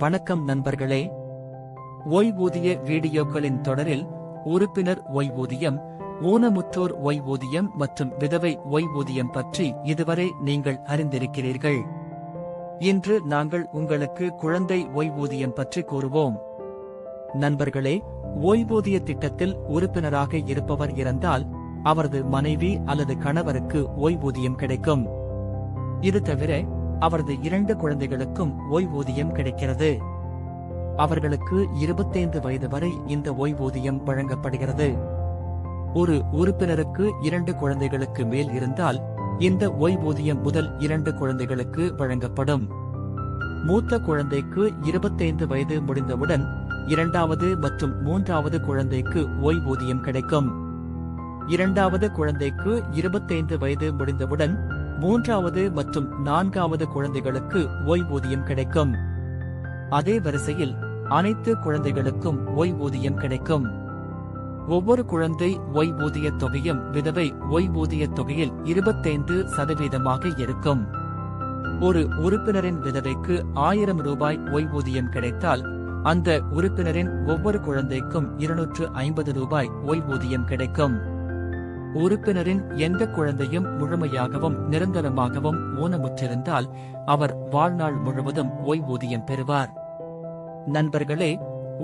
வணக்கம் நண்பர்களே. ஓய்வூதிய வீடியோக்களின் தொடரில் உறுப்பினர் ஓய்வூதியம், ஊனமுற்றோர் ஓய்வூதியம் மற்றும் விதவை ஓய்வூதியம் பற்றி இதுவரை நீங்கள் அறிந்திருக்கிறீர்கள். இன்று நாங்கள் உங்களுக்கு குழந்தை ஓய்வூதியம் பற்றி கூறுவோம். நண்பர்களே, ஓய்வூதிய திட்டத்தில் உறுப்பினராக இருப்பவர் இறந்தால் அவரது மனைவி அல்லது கணவருக்கு ஓய்வூதியம் கிடைக்கும். இது தவிர அவரது 2 குழந்தைகளுக்கும் ஓய்வூதியம் கிடைக்கிறது. அவர்களுக்கு 25 வயது வரை இந்த ஓய்வூதியம் வழங்கப்படுகிறது. ஒரு உறுப்பினருக்கு 2 குழந்தைகளுக்கு மேல் இருந்தால் இந்த ஓய்வூதியம் முதல் 2 குழந்தைகளுக்கு வழங்கப்படும். மூத்த குழந்தைக்கு 25 வயது முடிந்தவுடன் 2வது மற்றும் 3வது குழந்தைக்கு ஓய்வூதியம் கிடைக்கும். 2வது குழந்தைக்கு 25 வயது முடிந்தவுடன் 3வது மற்றும் 4வது குழந்தைகளுக்கு ஓய்வூதியம் கிடைக்கும். அதே வரிசையில் அனைத்து குழந்தைகளுக்கும் ஓய்வூதியம் கிடைக்கும். ஒவ்வொரு குழந்தை ஓய்வூதிய தொகையும் விதவை ஓய்வூதிய தொகையில் 25% இருக்கும். ஒரு உறுப்பினரின் விதவைக்கு 1000 ரூபாய் ஓய்வூதியம் கிடைத்தால் அந்த உறுப்பினரின் ஒவ்வொரு குழந்தைக்கும் 250 ரூபாய் ஓய்வூதியம் கிடைக்கும். உறுப்பினரின் எந்த குழந்தையும் முழுமையாகவும் நிரந்தரமாகவும் ஊனமுற்றிருந்தால் அவர் வாழ்நாள் முழுவதும் ஓய்வூதியம் பெறுவார். நண்பர்களே,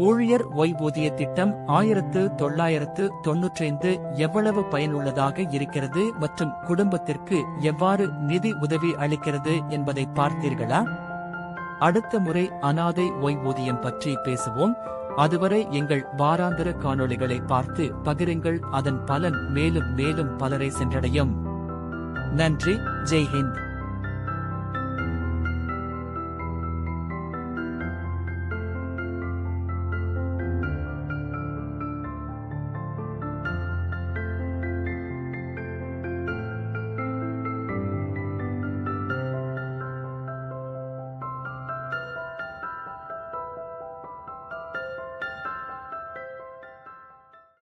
ஊழியர் ஓய்வூதிய திட்டம் 1995 எவ்வளவு பயனுள்ளதாக இருக்கிறது மற்றும் குடும்பத்திற்கு எவ்வாறு நிதி உதவி அளிக்கிறது என்பதை பார்த்தீர்களா? அடுத்த முறை அனாதை ஓய்வூதியம் பற்றி பேசுவோம். அதுவரை எங்கள் வாராந்திர காணொளிகளை பார்த்து பகிருங்கள். அதன் பலன் மேலும் மேலும் பலரை சென்றடையும். நன்றி. ஜெய் ஹிந்த்.